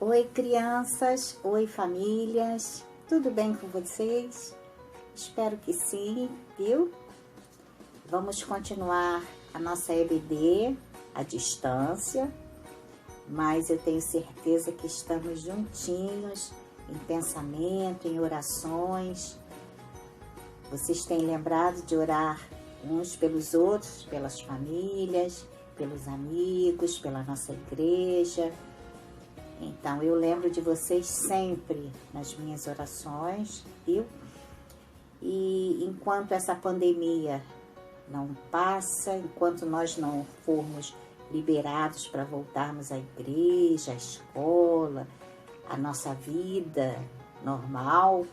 Oi, crianças, oi, famílias, tudo bem com vocês? Espero que sim, viu? Vamos continuar a nossa EBD à distância, mas eu tenho certeza que estamos juntinhos em pensamento, em orações. Vocês têm lembrado de orar uns pelos outros, pelas famílias, pelos amigos, pela nossa igreja. Então, eu lembro de vocês sempre nas minhas orações, viu? E enquanto essa pandemia não passa, enquanto nós não formos liberados para voltarmos à igreja, à escola, à nossa vida normal,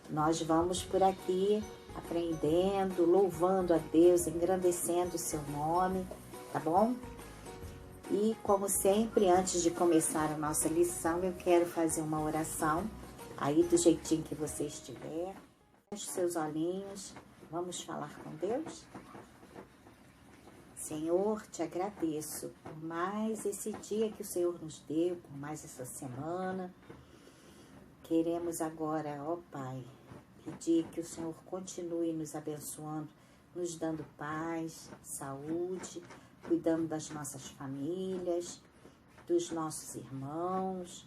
nós vamos por aqui aprendendo, louvando a Deus, engrandecendo o seu nome, tá bom? E como sempre, antes de começar a nossa lição, eu quero fazer uma oração, aí do jeitinho que você estiver. Feche seus olhinhos, vamos falar com Deus? Senhor, te agradeço por mais esse dia que o Senhor nos deu, por mais essa semana. Queremos agora, ó Pai, pedir que o Senhor continue nos abençoando, nos dando paz, saúde, cuidando das nossas famílias, dos nossos irmãos.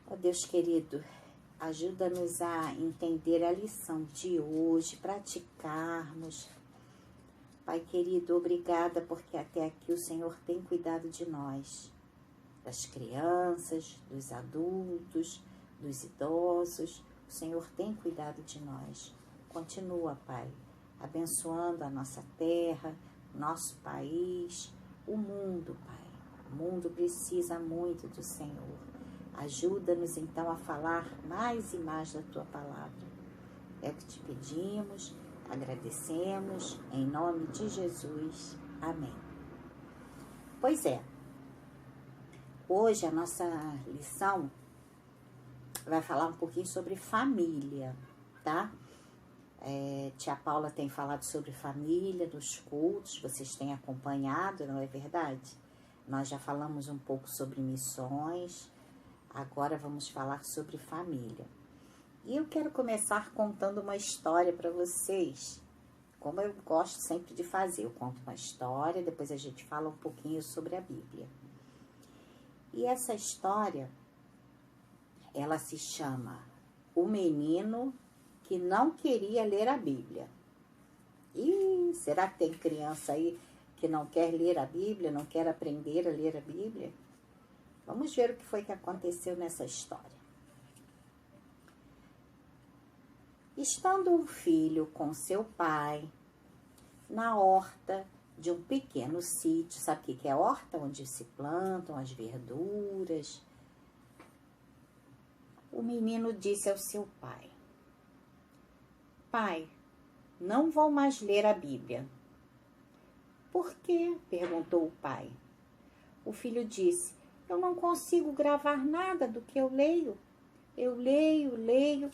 Ó Deus querido, ajuda-nos a entender a lição de hoje, praticarmos. Pai querido, obrigada porque até aqui o Senhor tem cuidado de nós, das crianças, dos adultos, dos idosos. O Senhor tem cuidado de nós. Continua, Pai, abençoando a nossa terra, nosso país, o mundo, Pai. O mundo precisa muito do Senhor. Ajuda-nos então a falar mais e mais da Tua palavra. É o que te pedimos, agradecemos, em nome de Jesus. Amém. Pois é, hoje a nossa lição vai falar um pouquinho sobre família, tá? Tia Paula tem falado sobre família nos cultos, vocês têm acompanhado, não é verdade? Nós já falamos um pouco sobre missões, agora vamos falar sobre família. E eu quero começar contando uma história para vocês, como eu gosto sempre de fazer. Eu conto uma história, depois a gente fala um pouquinho sobre a Bíblia. E essa história, ela se chama O Menino que Não Queria Ler a Bíblia. E será que tem criança aí que não quer ler a Bíblia, não quer aprender a ler a Bíblia? Vamos ver o que foi que aconteceu nessa história. Estando um filho com seu pai na horta de um pequeno sítio, sabe o que é horta? Onde se plantam as verduras. O menino disse ao seu pai: Pai, não vou mais ler a Bíblia. Por quê? Perguntou o pai. O filho disse: Eu não consigo gravar nada do que eu leio. Eu leio,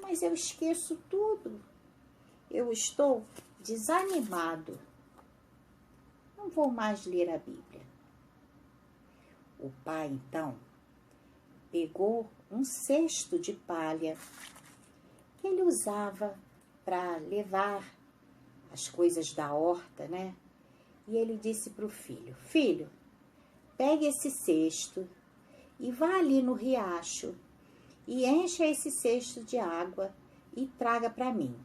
mas eu esqueço tudo. Eu estou desanimado. Não vou mais ler a Bíblia. O pai, então, pegou um cesto de palha que ele usava para levar as coisas da horta, né? E ele disse para o filho: Filho, pegue esse cesto e vá ali no riacho e encha esse cesto de água e traga para mim.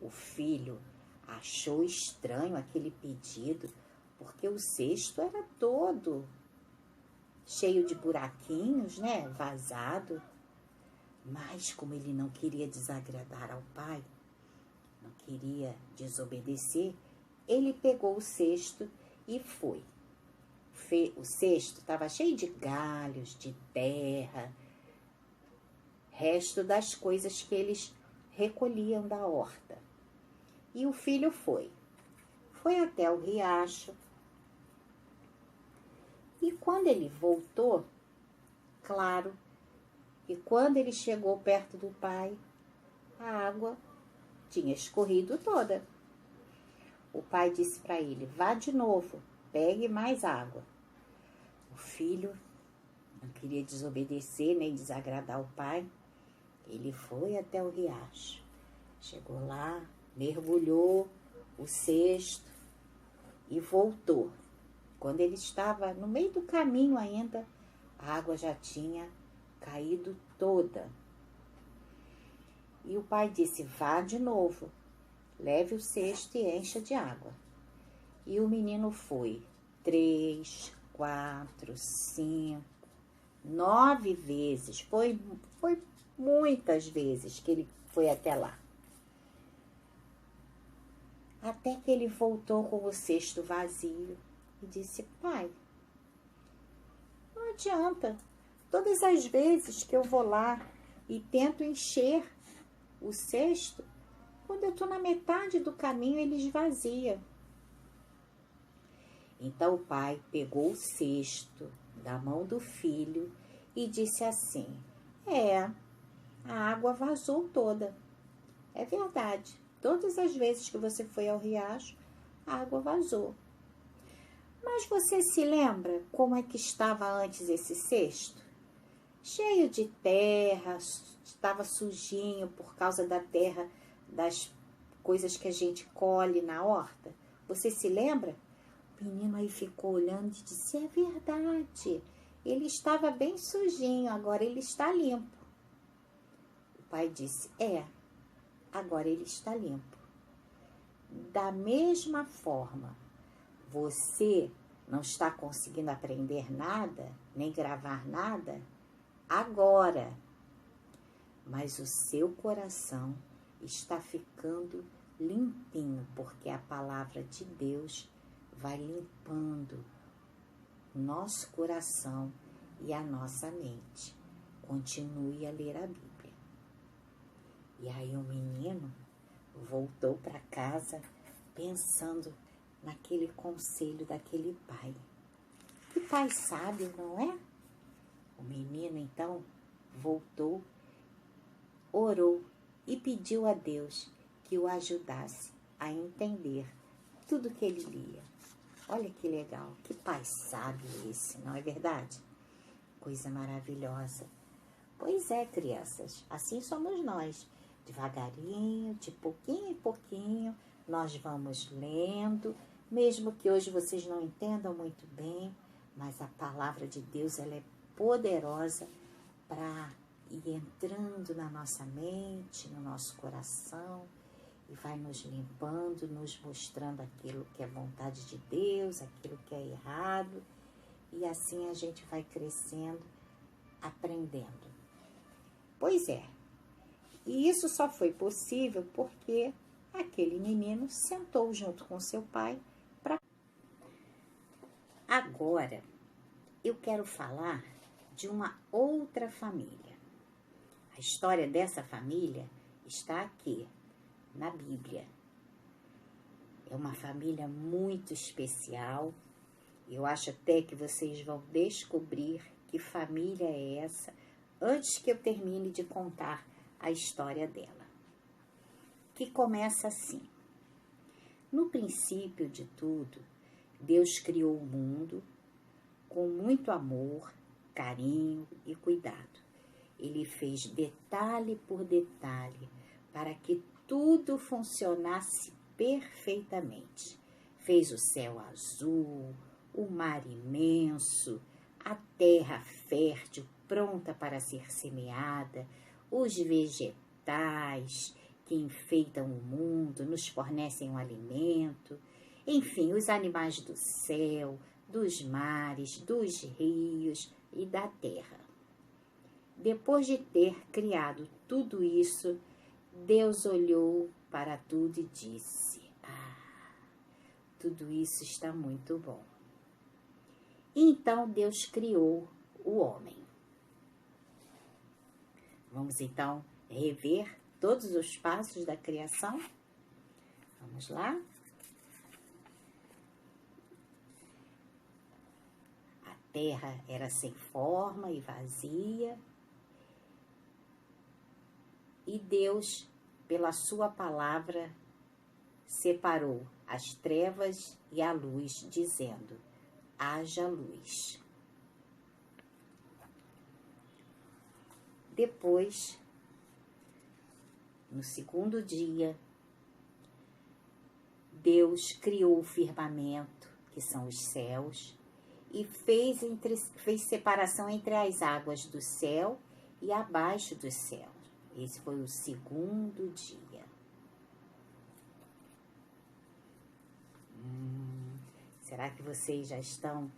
O filho achou estranho aquele pedido, porque o cesto era todo cheio de buraquinhos, né? Vazado. Mas como ele não queria desagradar ao pai, não queria desobedecer, ele pegou o cesto e foi. O cesto estava cheio de galhos, de terra, resto das coisas que eles recolhiam da horta. E o filho foi até o riacho. E quando ele voltou, claro, e quando ele chegou perto do pai, a água tinha escorrido toda. O pai disse para ele: Vá de novo, pegue mais água. O filho não queria desobedecer nem desagradar o pai. Ele foi até o riacho. Chegou lá, mergulhou o cesto e voltou. Quando ele estava no meio do caminho ainda, a água já tinha caído toda. E o pai disse, vá de novo, leve o cesto e encha de água. E o menino foi 3, 4, 5, 9 vezes. Foi muitas vezes que ele foi até lá. Até que ele voltou com o cesto vazio e disse, pai, não adianta. Todas as vezes que eu vou lá e tento encher o cesto, quando eu estou na metade do caminho, ele esvazia. Então o pai pegou o cesto da mão do filho e disse assim, a água vazou toda. É verdade, todas as vezes que você foi ao riacho, a água vazou. Mas você se lembra como é que estava antes esse cesto? Cheio de terra, estava sujinho por causa da terra, das coisas que a gente colhe na horta. Você se lembra? O menino aí ficou olhando e disse, é verdade, ele estava bem sujinho, agora ele está limpo. O pai disse, agora ele está limpo. Da mesma forma, você não está conseguindo aprender nada, nem gravar nada, agora. Mas o seu coração está ficando limpinho, porque a palavra de Deus vai limpando o nosso coração e a nossa mente. Continue a ler a Bíblia. E aí o menino voltou para casa pensando naquele conselho daquele pai. Que pai sábio, não é? O menino então voltou, orou e pediu a Deus que o ajudasse a entender tudo que ele lia. Olha que legal, que pai sábio esse, não é verdade? Coisa maravilhosa. Pois é, crianças, assim somos nós. Devagarinho, de pouquinho em pouquinho, nós vamos lendo, mesmo que hoje vocês não entendam muito bem, mas a palavra de Deus, ela é poderosa para ir entrando na nossa mente, no nosso coração, e vai nos limpando, nos mostrando aquilo que é vontade de Deus, aquilo que é errado, e assim a gente vai crescendo, aprendendo. Pois é, e isso só foi possível porque aquele menino sentou junto com seu pai para... Agora, eu quero falar de uma outra família. A história dessa família está aqui, na Bíblia. É uma família muito especial. Eu acho até que vocês vão descobrir que família é essa antes que eu termine de contar a história dela. Que começa assim. No princípio de tudo, Deus criou o mundo com muito amor, carinho e cuidado. Ele fez detalhe por detalhe para que tudo funcionasse perfeitamente. Fez o céu azul, o mar imenso, a terra fértil pronta para ser semeada, os vegetais que enfeitam o mundo, nos fornecem um alimento, enfim, os animais do céu, dos mares, dos rios e da terra. Depois de ter criado tudo isso, Deus olhou para tudo e disse, tudo isso está muito bom. Então Deus criou o homem. Vamos então rever todos os passos da criação? Vamos lá? A terra era sem forma e vazia. E Deus, pela sua palavra, separou as trevas e a luz, dizendo, haja luz. Depois, no segundo dia, Deus criou o firmamento, que são os céus, e fez separação entre as águas do céu e abaixo do céu. Esse foi o segundo dia. Será que vocês já estão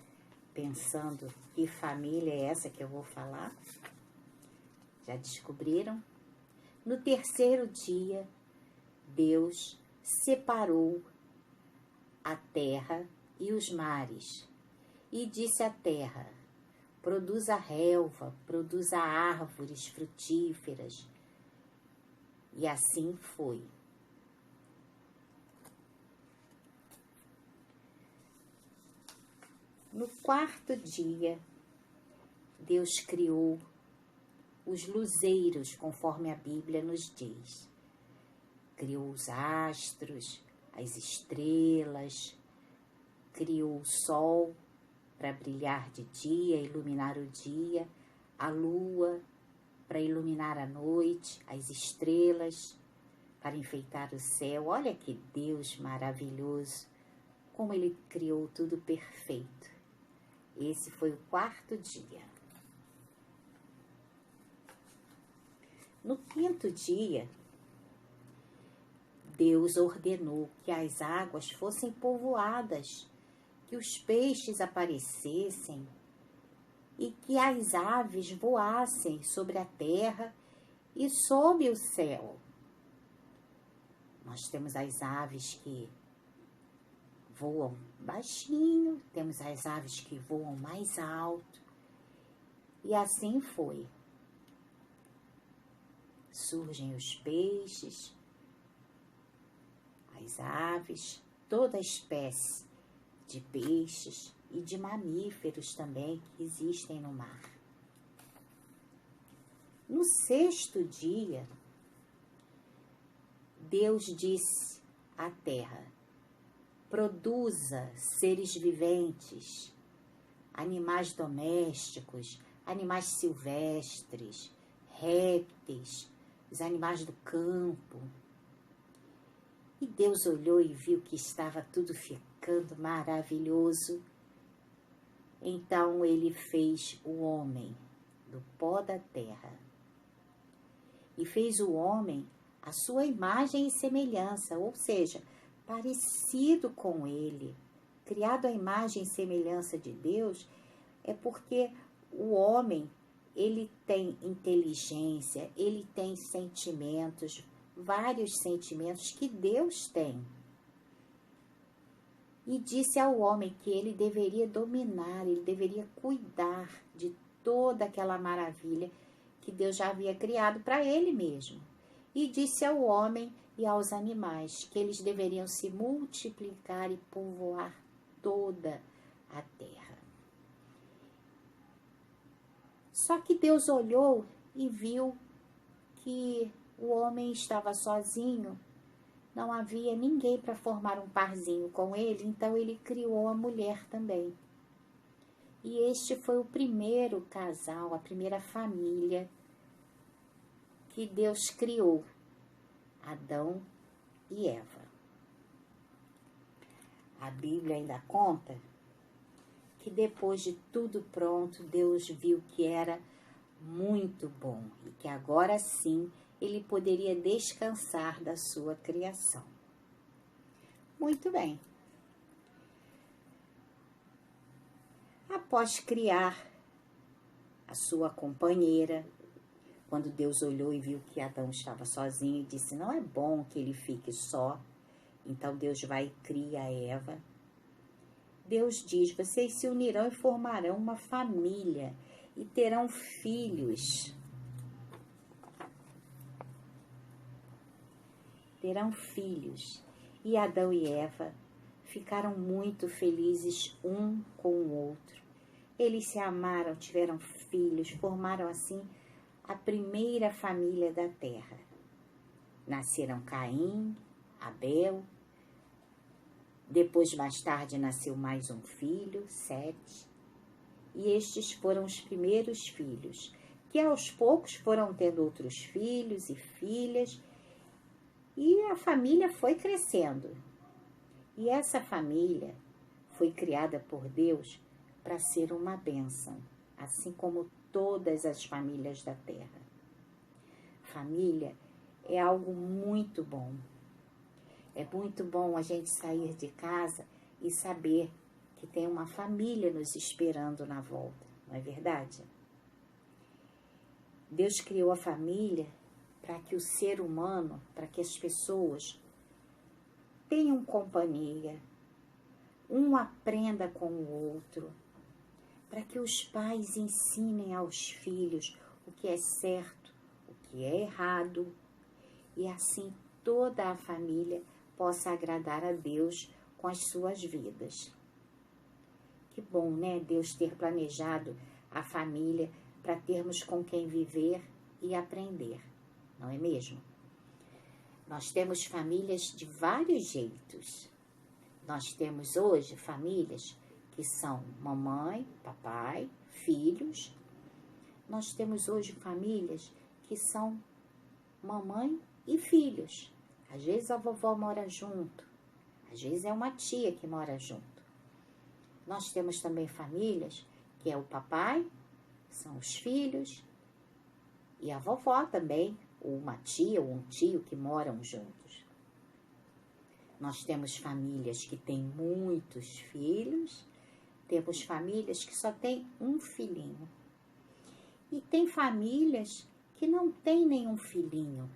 pensando que família é essa que eu vou falar? Já descobriram? No terceiro dia, Deus separou a terra e os mares e disse à terra: produza relva, produza árvores frutíferas. E assim foi. No quarto dia, Deus criou os luzeiros, conforme a Bíblia nos diz. Criou os astros, as estrelas, criou o sol para brilhar de dia, iluminar o dia, a lua para iluminar a noite, as estrelas para enfeitar o céu. Olha que Deus maravilhoso, como Ele criou tudo perfeito. Esse foi o quarto dia. No quinto dia, Deus ordenou que as águas fossem povoadas, que os peixes aparecessem e que as aves voassem sobre a terra e sob o céu. Nós temos as aves que voam baixinho, temos as aves que voam mais alto. E assim foi. Surgem os peixes, as aves, toda espécie de peixes e de mamíferos também que existem no mar. No sexto dia, Deus disse à terra: produza seres viventes, animais domésticos, animais silvestres, répteis, os animais do campo. E Deus olhou e viu que estava tudo ficando maravilhoso. Então Ele fez o homem do pó da terra. E fez o homem à sua imagem e semelhança, ou seja, parecido com Ele. Criado à imagem e semelhança de Deus, é porque o homem, ele tem inteligência, ele tem sentimentos, vários sentimentos que Deus tem. E disse ao homem que ele deveria dominar, ele deveria cuidar de toda aquela maravilha que Deus já havia criado para ele mesmo. E disse ao homem e aos animais que eles deveriam se multiplicar e povoar toda a terra. Só que Deus olhou e viu que o homem estava sozinho, não havia ninguém para formar um parzinho com ele, então ele criou a mulher também. E este foi o primeiro casal, a primeira família que Deus criou, Adão e Eva. A Bíblia ainda conta que depois de tudo pronto, Deus viu que era muito bom e que agora sim ele poderia descansar da sua criação. Muito bem. Após criar a sua companheira, quando Deus olhou e viu que Adão estava sozinho e disse: não é bom que ele fique só, então Deus vai e cria Eva. Deus diz: vocês se unirão e formarão uma família e terão filhos. Terão filhos. E Adão e Eva ficaram muito felizes um com o outro. Eles se amaram, tiveram filhos, formaram assim a primeira família da terra. Nasceram Caim, Abel. Depois, mais tarde, nasceu mais um filho, Sete. E estes foram os primeiros filhos que aos poucos foram tendo outros filhos e filhas, e a família foi crescendo. E essa família foi criada por Deus para ser uma bênção, assim como todas as famílias da terra. Família é algo muito bom. É muito bom a gente sair de casa e saber que tem uma família nos esperando na volta, não é verdade? Deus criou a família para que o ser humano, para que as pessoas tenham companhia, um aprenda com o outro, para que os pais ensinem aos filhos o que é certo, o que é errado, e assim toda a família possa agradar a Deus com as suas vidas. Que bom, né? Deus ter planejado a família para termos com quem viver e aprender, não é mesmo? Nós temos famílias de vários jeitos. Nós temos hoje famílias que são mamãe, papai, filhos. Nós temos hoje famílias que são mamãe e filhos. Às vezes a vovó mora junto, às vezes é uma tia que mora junto. Nós temos também famílias que é o papai, são os filhos, e a vovó também, ou uma tia ou um tio que moram juntos. Nós temos famílias que têm muitos filhos, temos famílias que só têm um filhinho. E tem famílias que não têm nenhum filhinho.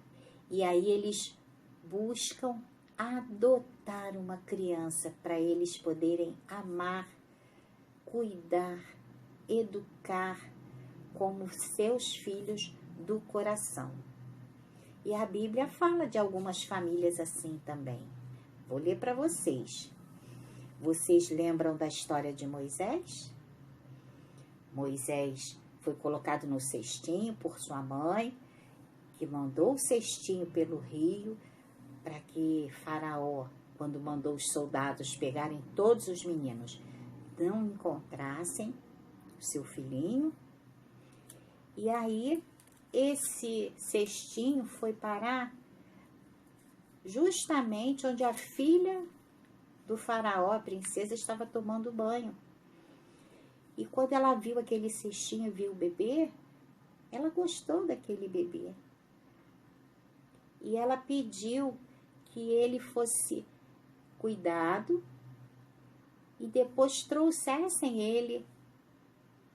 E aí eles buscam adotar uma criança para eles poderem amar, cuidar, educar como seus filhos do coração. E a Bíblia fala de algumas famílias assim também. Vou ler para vocês. Vocês lembram da história de Moisés? Moisés foi colocado no cestinho por sua mãe, que mandou o cestinho pelo rio para que Faraó, quando mandou os soldados pegarem todos os meninos, não encontrassem o seu filhinho. E aí esse cestinho foi parar justamente onde a filha do faraó, a princesa, estava tomando banho. E quando ela viu aquele cestinho, viu o bebê, ela gostou daquele bebê. E ela pediu que ele fosse cuidado e depois trouxessem ele,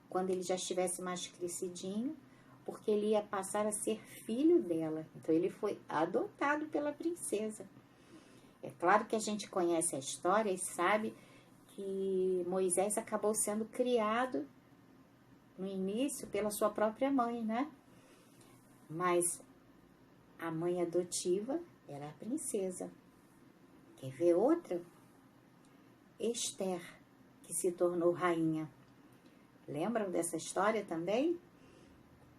quando ele já estivesse mais crescidinho, porque ele ia passar a ser filho dela. Então ele foi adotado pela princesa. É claro que a gente conhece a história e sabe que Moisés acabou sendo criado no início pela sua própria mãe, né? Mas a mãe adotiva era a princesa. Quer ver outra? Esther, que se tornou rainha. Lembram dessa história também?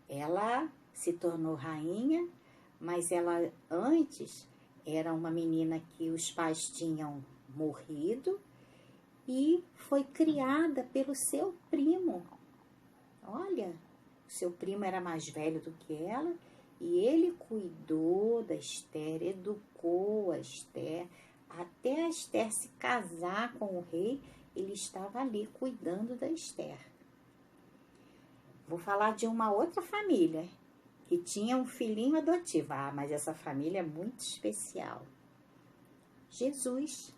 Ela se tornou rainha, mas ela antes era uma menina que os pais tinham morrido e foi criada pelo seu primo. Olha, o seu primo era mais velho do que ela e ele cuidou da Esther, educou a Esther, até a Esther se casar com o rei, ele estava ali cuidando da Esther. Vou falar de uma outra família que tinha um filhinho adotivo. Ah, mas essa família é muito especial. Jesus.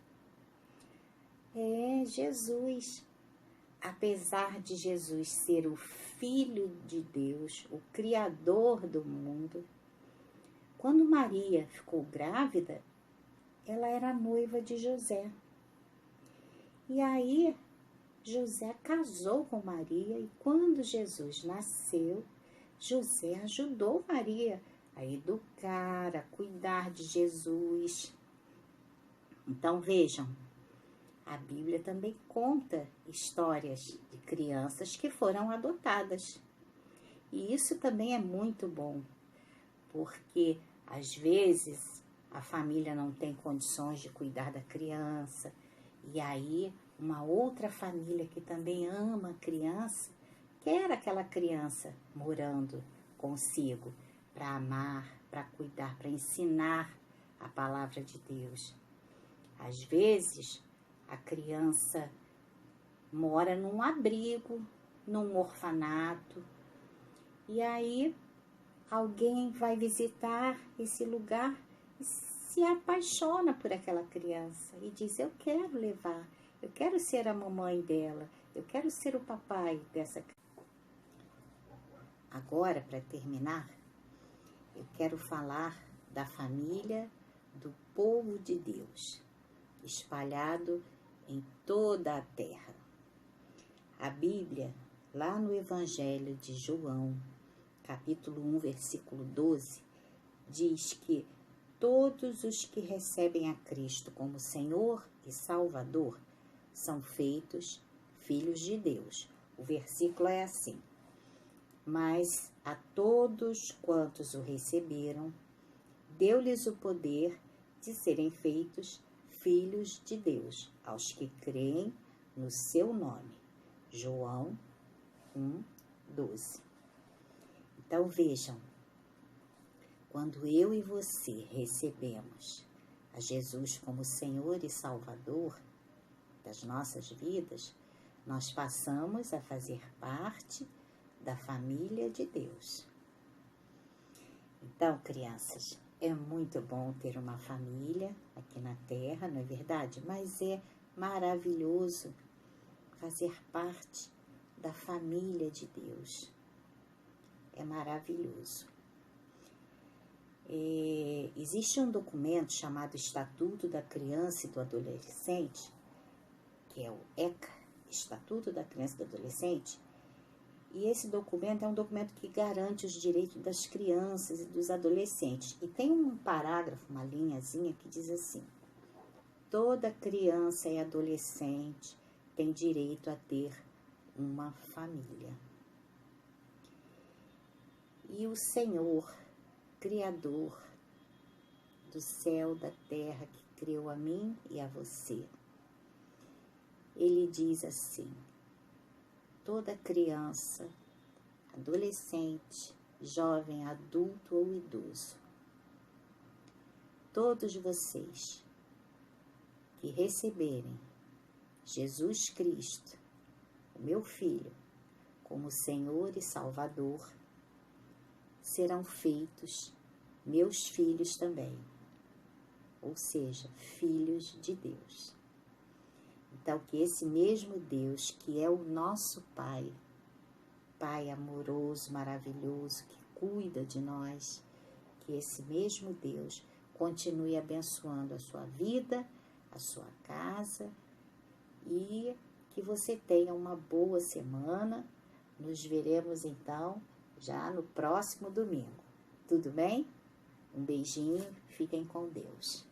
Jesus. Apesar de Jesus ser o Filho de Deus, o Criador do mundo, quando Maria ficou grávida, ela era noiva de José. E aí, José casou com Maria e quando Jesus nasceu, José ajudou Maria a educar, a cuidar de Jesus. Então vejam, a Bíblia também conta histórias de crianças que foram adotadas. E isso também é muito bom, porque às vezes a família não tem condições de cuidar da criança e aí uma outra família que também ama a criança, quer aquela criança morando consigo para amar, para cuidar, para ensinar a palavra de Deus. Às vezes, a criança mora num abrigo, num orfanato, e aí alguém vai visitar esse lugar e se apaixona por aquela criança e diz: eu quero levar, eu quero ser a mamãe dela, eu quero ser o papai dessa criança. Agora, para terminar, eu quero falar da família do povo de Deus, espalhado em toda a terra. A Bíblia, lá no Evangelho de João, capítulo 1, versículo 12, diz que todos os que recebem a Cristo como Senhor e Salvador são feitos filhos de Deus. O versículo é assim: mas a todos quantos o receberam, deu-lhes o poder de serem feitos filhos de Deus, aos que creem no seu nome. João 1, 12. Então vejam, quando eu e você recebemos a Jesus como Senhor e Salvador das nossas vidas, nós passamos a fazer parte da família de Deus. Então, crianças, é muito bom ter uma família aqui na Terra, não é verdade? Mas é maravilhoso fazer parte da família de Deus. É maravilhoso. Existe um documento chamado Estatuto da Criança e do Adolescente, que é o ECA, Estatuto da Criança e do Adolescente, e esse documento é um documento que garante os direitos das crianças e dos adolescentes. E tem um parágrafo, uma linhazinha que diz assim: toda criança e adolescente tem direito a ter uma família. E o Senhor, Criador do céu, da terra, que criou a mim e a você, Ele diz assim: toda criança, adolescente, jovem, adulto ou idoso, todos vocês que receberem Jesus Cristo, o meu Filho, como Senhor e Salvador, serão feitos meus filhos também, ou seja, filhos de Deus. Então, que esse mesmo Deus, que é o nosso Pai, Pai amoroso, maravilhoso, que cuida de nós, que esse mesmo Deus continue abençoando a sua vida, a sua casa, e que você tenha uma boa semana. Nos veremos então já no próximo domingo. Tudo bem? Um beijinho, fiquem com Deus.